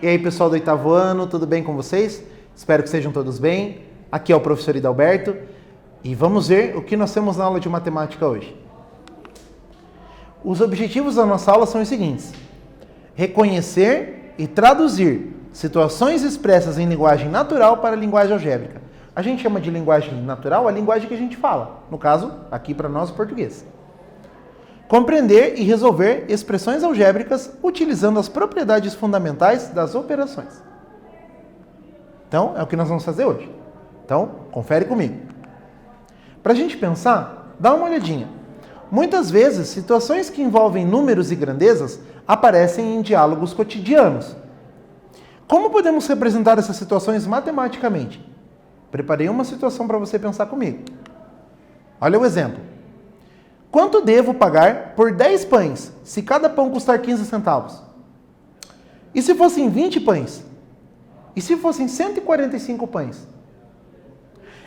E aí, pessoal do oitavo ano, tudo bem com vocês? Espero que estejam todos bem. Aqui é o professor Hidalberto e vamos ver o que nós temos na aula de matemática hoje. Os objetivos da nossa aula são os seguintes: reconhecer e traduzir situações expressas em linguagem natural para a linguagem algébrica. A gente chama de linguagem natural a linguagem que a gente fala, no caso, aqui para nós, português. Compreender e resolver expressões algébricas utilizando as propriedades fundamentais das operações. Então, é o que nós vamos fazer hoje. Então, confere comigo. Para a gente pensar, dá uma olhadinha. Muitas vezes, situações que envolvem números e grandezas aparecem em diálogos cotidianos. Como podemos representar essas situações matematicamente? Preparei uma situação para você pensar comigo. Olha o exemplo. Quanto devo pagar por 10 pães, se cada pão custar 15 centavos? E se fossem 20 pães? E se fossem 145 pães?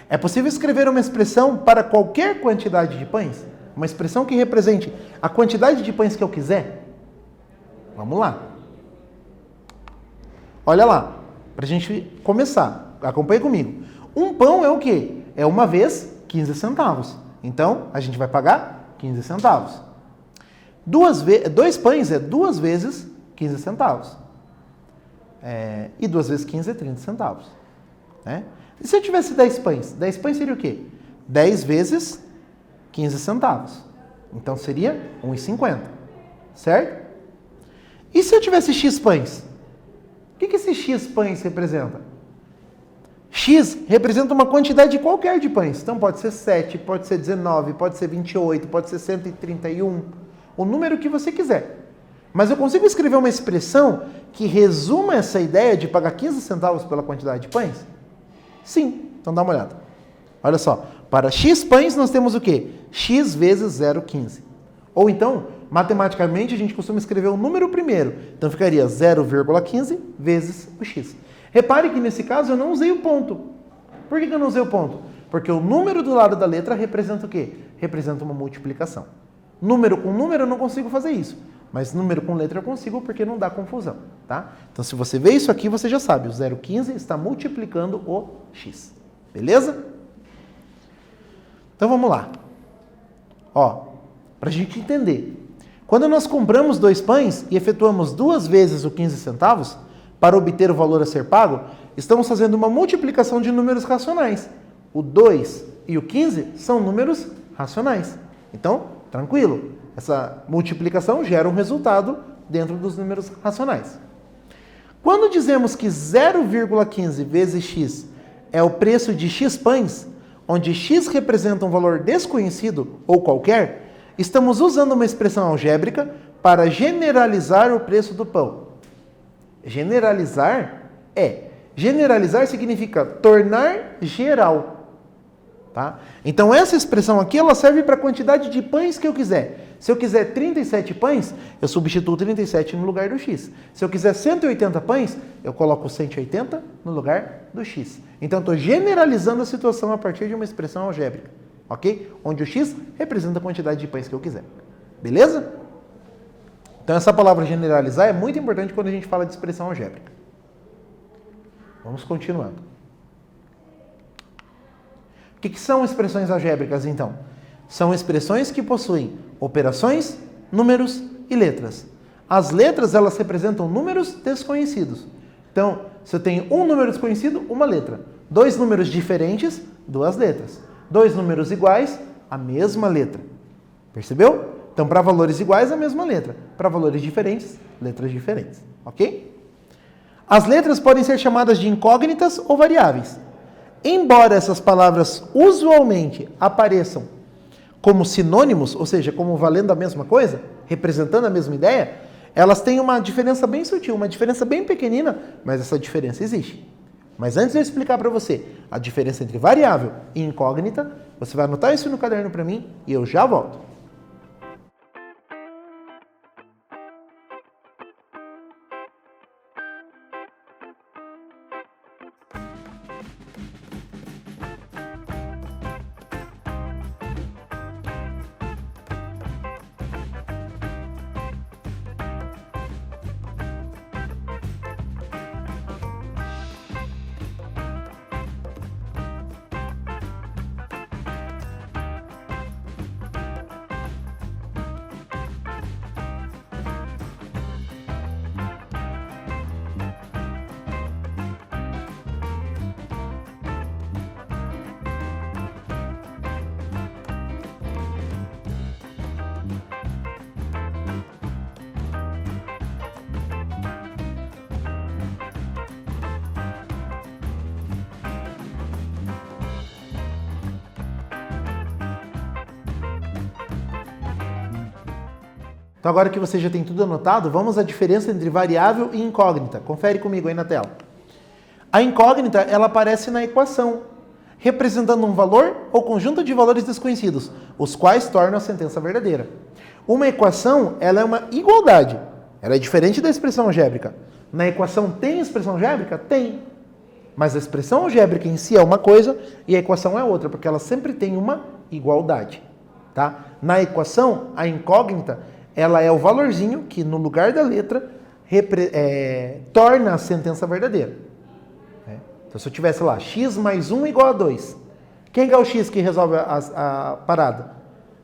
É possível escrever uma expressão para qualquer quantidade de pães? Uma expressão que represente a quantidade de pães que eu quiser? Vamos lá. Olha lá, para a gente começar. Acompanhe comigo. Um pão é o quê? É uma vez 15 centavos. Então, a gente vai pagar 15 centavos. Dois pães é 2 vezes 15 centavos. E 2 vezes 15 é 30 centavos. Né? E se eu tivesse 10 pães? 10 pães seria o quê? 10 vezes 15 centavos. Então, seria 1,50. Certo? E se eu tivesse X pães? O que esse X pães representa? X representa uma quantidade qualquer de pães. Então pode ser 7, pode ser 19, pode ser 28, pode ser 131. O número que você quiser. Mas eu consigo escrever uma expressão que resuma essa ideia de pagar 15 centavos pela quantidade de pães? Sim. Então dá uma olhada. Olha só. Para X pães nós temos o quê? X vezes 0,15. Ou então, matematicamente, a gente costuma escrever o número primeiro. Então ficaria 0,15 vezes o X. Repare que nesse caso eu não usei o ponto. Por que eu não usei o ponto? Porque o número do lado da letra representa o quê? Representa uma multiplicação. Número com número eu não consigo fazer isso. Mas número com letra eu consigo porque não dá confusão. Tá? Então se você vê isso aqui, você já sabe. O 0,15 está multiplicando o X. Beleza? Então vamos lá. Para a gente entender. Quando nós compramos 2 pães e efetuamos 2 vezes o 15 centavos, para obter o valor a ser pago, estamos fazendo uma multiplicação de números racionais. O 2 e o 15 são números racionais. Então, tranquilo, essa multiplicação gera um resultado dentro dos números racionais. Quando dizemos que 0,15 vezes x é o preço de x pães, onde x representa um valor desconhecido ou qualquer, estamos usando uma expressão algébrica para generalizar o preço do pão. Generalizar significa tornar geral. Tá? Então essa expressão aqui ela serve para a quantidade de pães que eu quiser. Se eu quiser 37 pães, eu substituo 37 no lugar do x. Se eu quiser 180 pães, eu coloco 180 no lugar do x. Então estou generalizando a situação a partir de uma expressão algébrica. Ok? Onde o x representa a quantidade de pães que eu quiser. Beleza? Então essa palavra generalizar é muito importante quando a gente fala de expressão algébrica. Vamos continuando. O que são expressões algébricas, então? São expressões que possuem operações, números e letras. As letras, elas representam números desconhecidos. Então, se eu tenho um número desconhecido, uma letra. 2 números diferentes, 2 letras. 2 números iguais, a mesma letra. Percebeu? Então, para valores iguais, a mesma letra. Para valores diferentes, letras diferentes. Ok? As letras podem ser chamadas de incógnitas ou variáveis. Embora essas palavras usualmente apareçam como sinônimos, ou seja, como valendo a mesma coisa, representando a mesma ideia, elas têm uma diferença bem sutil, uma diferença bem pequenina, mas essa diferença existe. Mas antes de eu explicar para você a diferença entre variável e incógnita, você vai anotar isso no caderno para mim e eu já volto. Então agora que você já tem tudo anotado, vamos à diferença entre variável e incógnita. Confere comigo aí na tela. A incógnita, ela aparece na equação, representando um valor ou conjunto de valores desconhecidos, os quais tornam a sentença verdadeira. Uma equação, ela é uma igualdade. Ela é diferente da expressão algébrica. Na equação tem expressão algébrica? Tem. Mas a expressão algébrica em si é uma coisa e a equação é outra, porque ela sempre tem uma igualdade. Tá? Na equação, a incógnita, ela é o valorzinho que no lugar da letra torna a sentença verdadeira. Então se eu tivesse lá, x mais 1 igual a 2. Quem é o x que resolve a parada?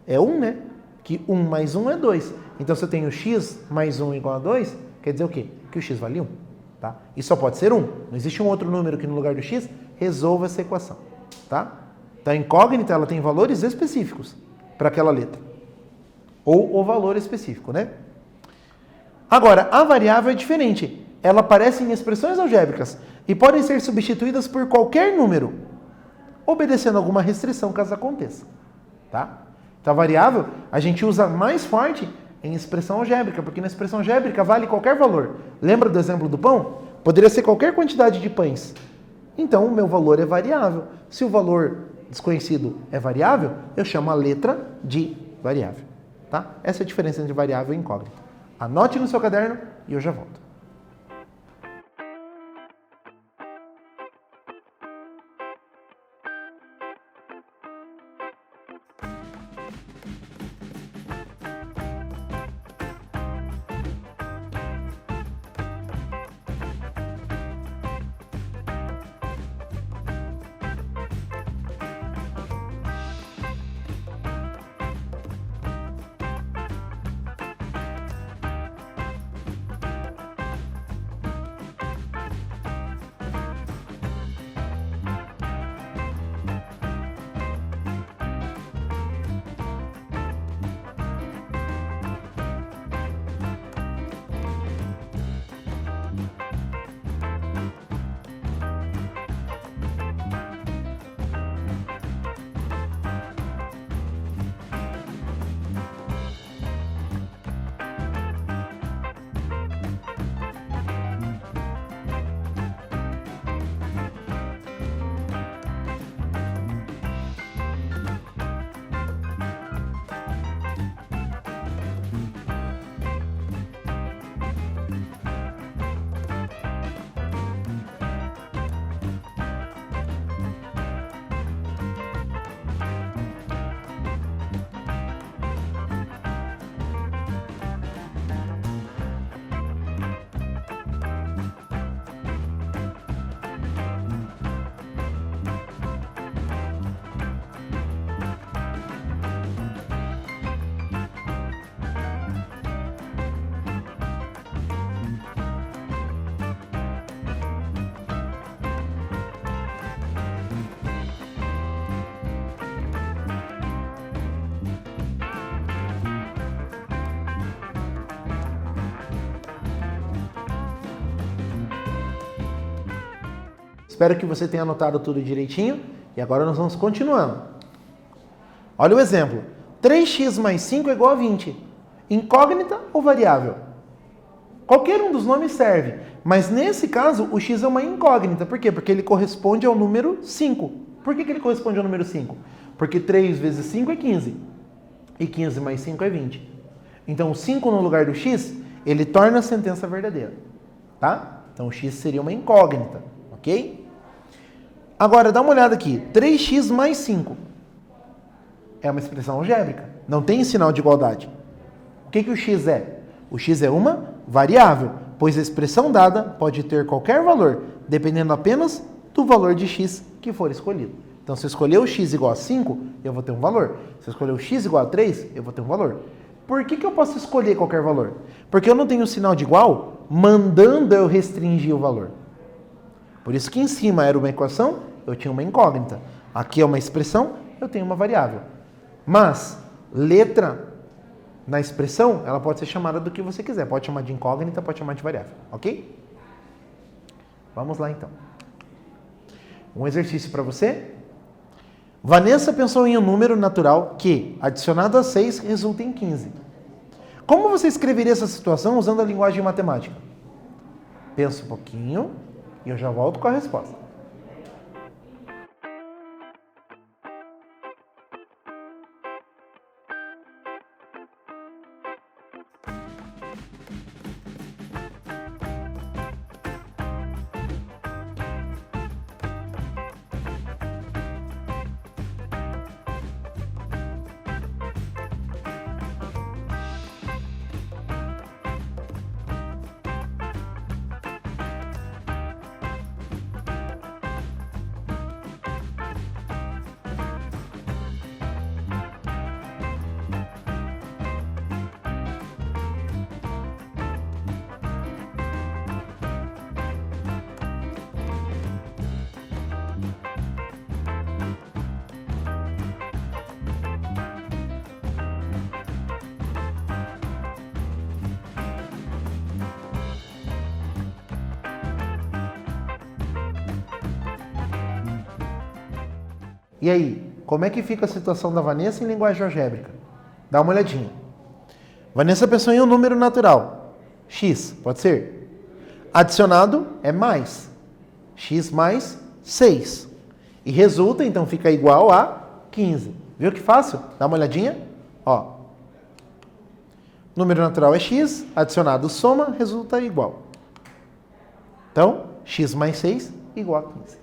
É 1, né? Que 1 mais 1 é 2. Então se eu tenho x mais 1 igual a 2, quer dizer o quê? Que o x vale 1. Tá? E só pode ser 1. Não existe um outro número que no lugar do x resolva essa equação. Tá? Então a incógnita, ela tem valores específicos para aquela letra. Ou o valor específico, né? Agora, a variável é diferente. Ela aparece em expressões algébricas e podem ser substituídas por qualquer número, obedecendo alguma restrição caso aconteça. Tá? Então a variável a gente usa mais forte em expressão algébrica, porque na expressão algébrica vale qualquer valor. Lembra do exemplo do pão? Poderia ser qualquer quantidade de pães. Então o meu valor é variável. Se o valor desconhecido é variável, eu chamo a letra de variável. Tá? Essa é a diferença entre variável e incógnita. Anote no seu caderno e eu já volto. Espero que você tenha anotado tudo direitinho. E agora nós vamos continuando. Olha o exemplo. 3x mais 5 é igual a 20. Incógnita ou variável? Qualquer um dos nomes serve. Mas nesse caso, o x é uma incógnita. Por quê? Porque ele corresponde ao número 5. Por que ele corresponde ao número 5? Porque 3 vezes 5 é 15. E 15 mais 5 é 20. Então, o 5 no lugar do x, ele torna a sentença verdadeira. Tá? Então, o x seria uma incógnita. Ok? Agora, dá uma olhada aqui. 3x mais 5 é uma expressão algébrica. Não tem sinal de igualdade. O que o x é? O x é uma variável, pois a expressão dada pode ter qualquer valor, dependendo apenas do valor de x que for escolhido. Então, se eu escolher o x igual a 5, eu vou ter um valor. Se eu escolher o x igual a 3, eu vou ter um valor. Por que eu posso escolher qualquer valor? Porque eu não tenho sinal de igual mandando eu restringir o valor. Por isso que em cima era uma equação, eu tinha uma incógnita. Aqui é uma expressão, eu tenho uma variável. Mas letra na expressão, ela pode ser chamada do que você quiser. Pode chamar de incógnita, pode chamar de variável. Ok? Vamos lá então. Um exercício para você. Vanessa pensou em um número natural que, adicionado a 6, resulta em 15. Como você escreveria essa situação usando a linguagem matemática? Pensa um pouquinho e eu já volto com a resposta. E aí, como é que fica a situação da Vanessa em linguagem algébrica? Dá uma olhadinha. Vanessa pensou em um número natural. X, pode ser? Adicionado é mais. X mais 6. E resulta, então, fica igual a 15. Viu que fácil? Dá uma olhadinha. Ó. Número natural é x, adicionado soma, resulta igual. Então, x mais 6 igual a 15.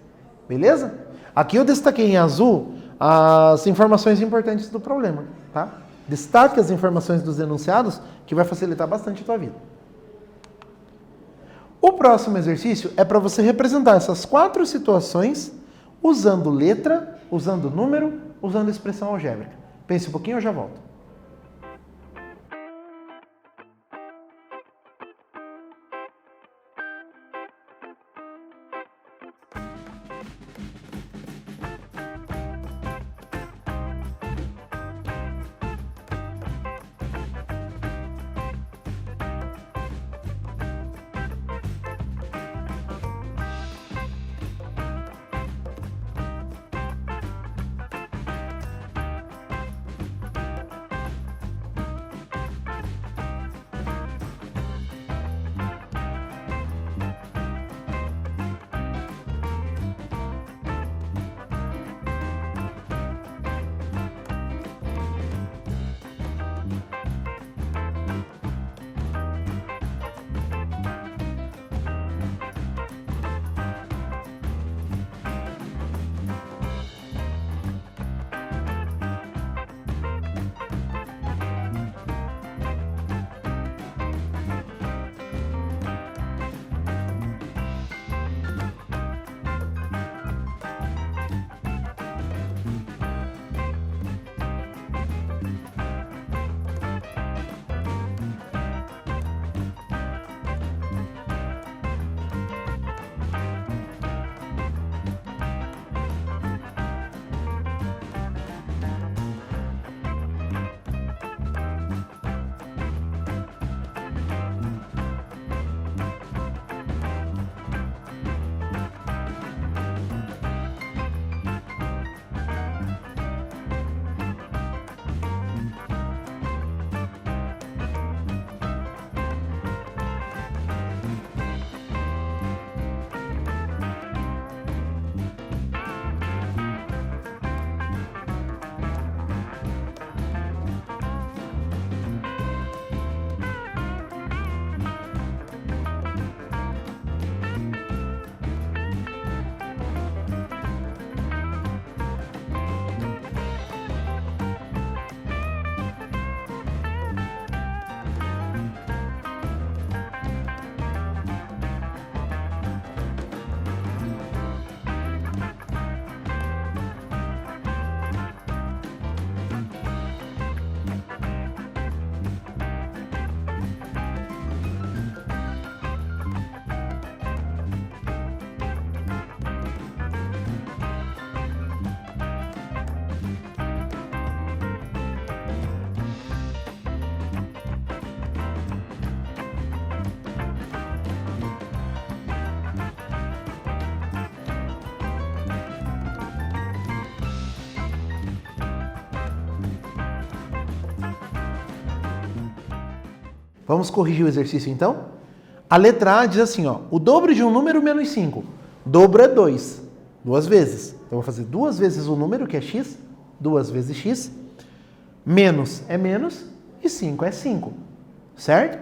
Beleza? Aqui eu destaquei em azul as informações importantes do problema, tá? Destaque as informações dos enunciados, que vai facilitar bastante a tua vida. O próximo exercício é para você representar essas 4 situações usando letra, usando número, usando expressão algébrica. Pense um pouquinho, eu já volto. Vamos corrigir o exercício então? A letra A diz assim, ó, o dobro de um número menos 5. Dobro é 2, 2 vezes. Então eu vou fazer 2 vezes o número, que é x, 2 vezes x, menos é menos e 5 é 5, certo?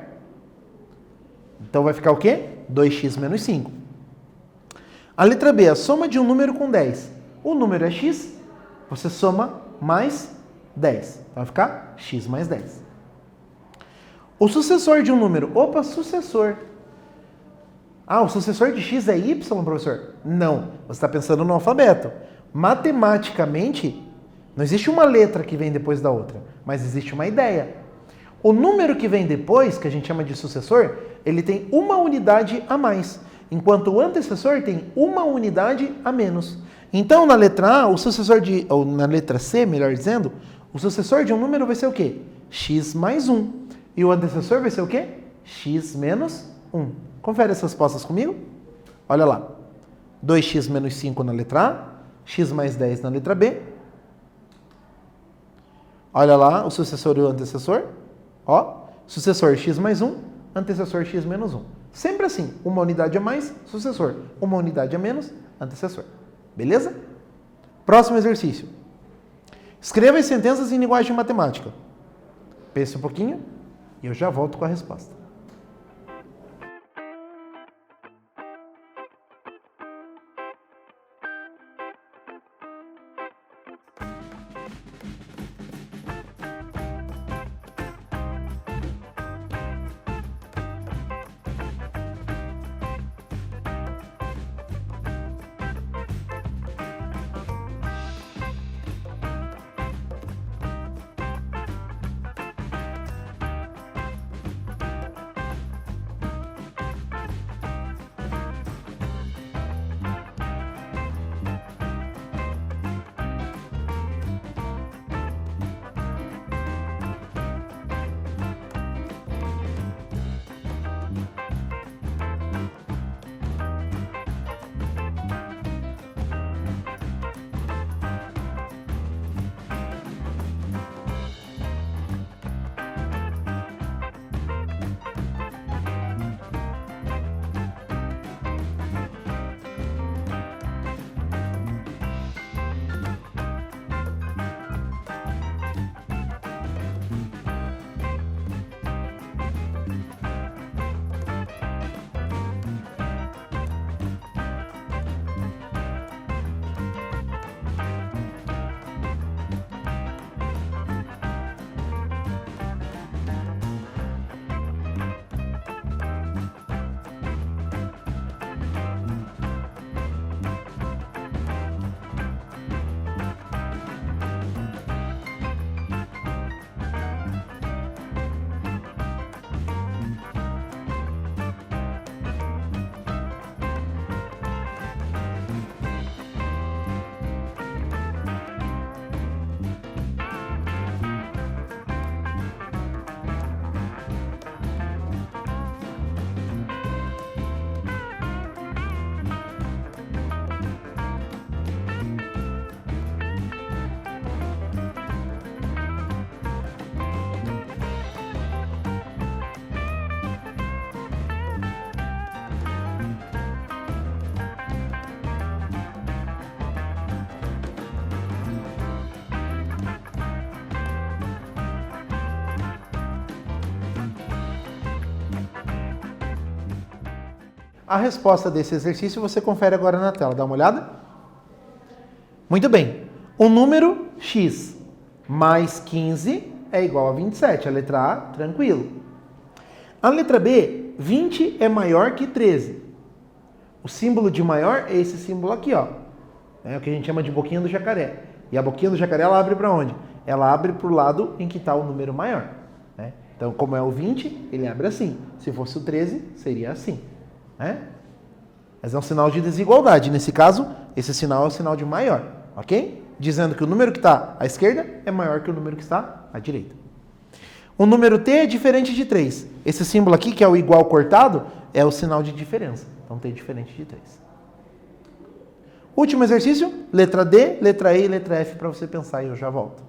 Então vai ficar o quê? 2x menos 5. A letra B, a soma de um número com 10. O número é x, você soma mais 10. Então vai ficar x mais 10. O sucessor de um número. Opa, sucessor. Ah, o sucessor de x é y, professor? Não, você está pensando no alfabeto. Matematicamente, não existe uma letra que vem depois da outra, mas existe uma ideia. O número que vem depois, que a gente chama de sucessor, ele tem uma unidade a mais, enquanto o antecessor tem uma unidade a menos. Então, na letra A, o sucessor de, ou na letra C, melhor dizendo, o sucessor de um número vai ser o quê? X mais 1. E o antecessor vai ser o quê? X menos 1. Confere essas respostas comigo. Olha lá. 2x menos 5 na letra A, x mais 10 na letra B. Olha lá o sucessor e o antecessor. Ó, sucessor x mais 1, antecessor x menos 1. Sempre assim, uma unidade a mais, sucessor. Uma unidade a menos, antecessor. Beleza? Próximo exercício. Escreva as sentenças em linguagem matemática. Pense um pouquinho e eu já volto com a resposta. A resposta desse exercício você confere agora na tela. Dá uma olhada? Muito bem. O número x mais 15 é igual a 27. A letra A, tranquilo. A letra B, 20 é maior que 13. O símbolo de maior é esse símbolo aqui, ó. É o que a gente chama de boquinha do jacaré. E a boquinha do jacaré, ela abre para onde? Ela abre para o lado em que está o número maior, né? Então, como é o 20, ele abre assim. Se fosse o 13, seria assim, né? Mas é um sinal de desigualdade. Nesse caso, esse sinal é o sinal de maior, ok? Dizendo que o número que está à esquerda é maior que o número que está à direita. O número t é diferente de 3. Esse símbolo aqui, que é o igual cortado, é o sinal de diferença. Então, t é diferente de 3. Último exercício, letra D, letra E e letra F para você pensar e eu já volto.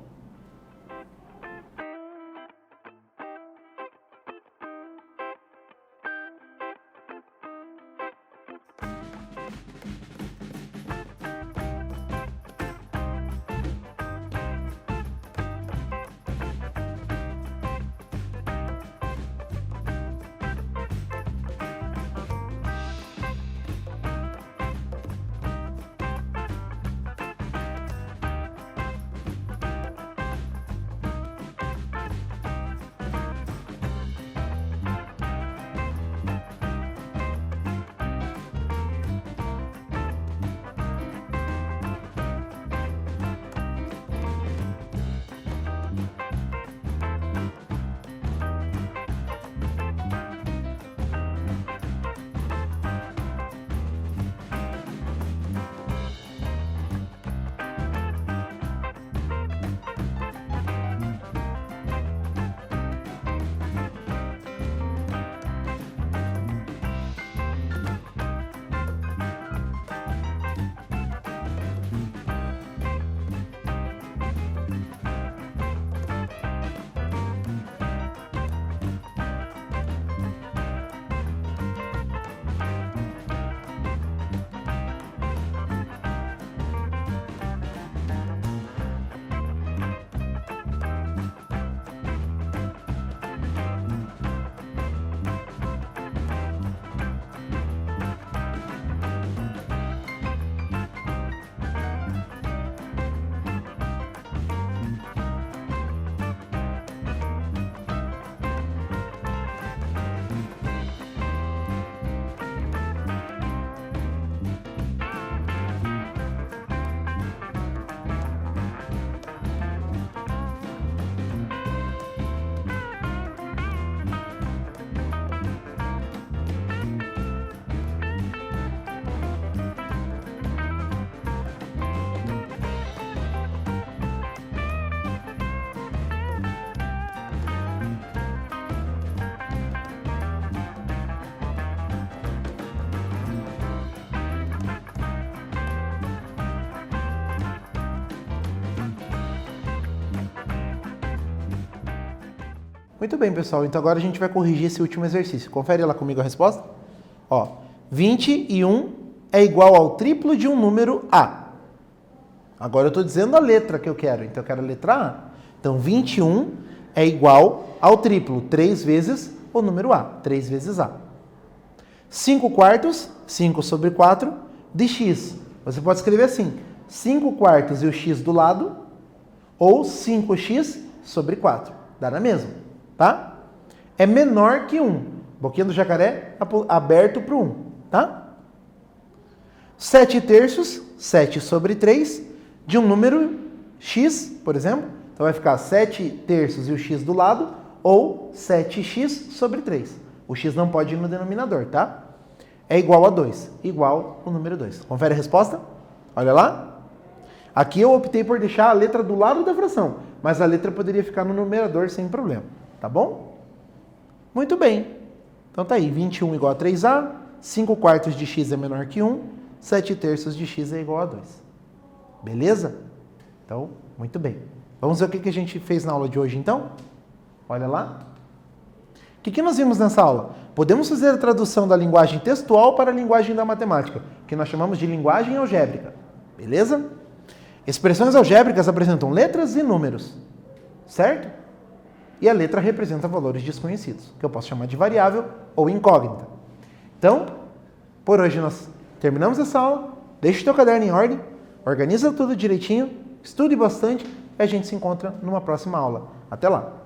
Muito bem, pessoal. Então agora a gente vai corrigir esse último exercício. Confere lá comigo a resposta. Ó, 21 é igual ao triplo de um número A. Agora eu estou dizendo a letra que eu quero. Então eu quero a letra A. Então 21 é igual ao triplo, 3 vezes o número A. 3 vezes A. 5 quartos, 5 sobre 4, de x. Você pode escrever assim, 5 quartos e o x do lado, ou 5x sobre 4. Dá na mesma, tá? É menor que 1. Boquinha do jacaré aberto para o 1, tá? 7 terços, 7 sobre 3, de um número x, por exemplo. Então vai ficar 7 terços e o x do lado, ou 7x sobre 3. O x não pode ir no denominador, tá? É igual a 2, igual o número 2. Confere a resposta? Olha lá. Aqui eu optei por deixar a letra do lado da fração, mas a letra poderia ficar no numerador sem problema, tá bom? Muito bem. Então tá aí, 21 igual a 3A, 5 quartos de x é menor que 1, 7 terços de x é igual a 2. Beleza? Então, muito bem. Vamos ver o que a gente fez na aula de hoje, então? Olha lá. O que nós vimos nessa aula? Podemos fazer a tradução da linguagem textual para a linguagem da matemática, que nós chamamos de linguagem algébrica. Beleza? Expressões algébricas apresentam letras e números, certo? E a letra representa valores desconhecidos, que eu posso chamar de variável ou incógnita. Então, por hoje nós terminamos essa aula. Deixe o teu caderno em ordem, organiza tudo direitinho, estude bastante e a gente se encontra numa próxima aula. Até lá!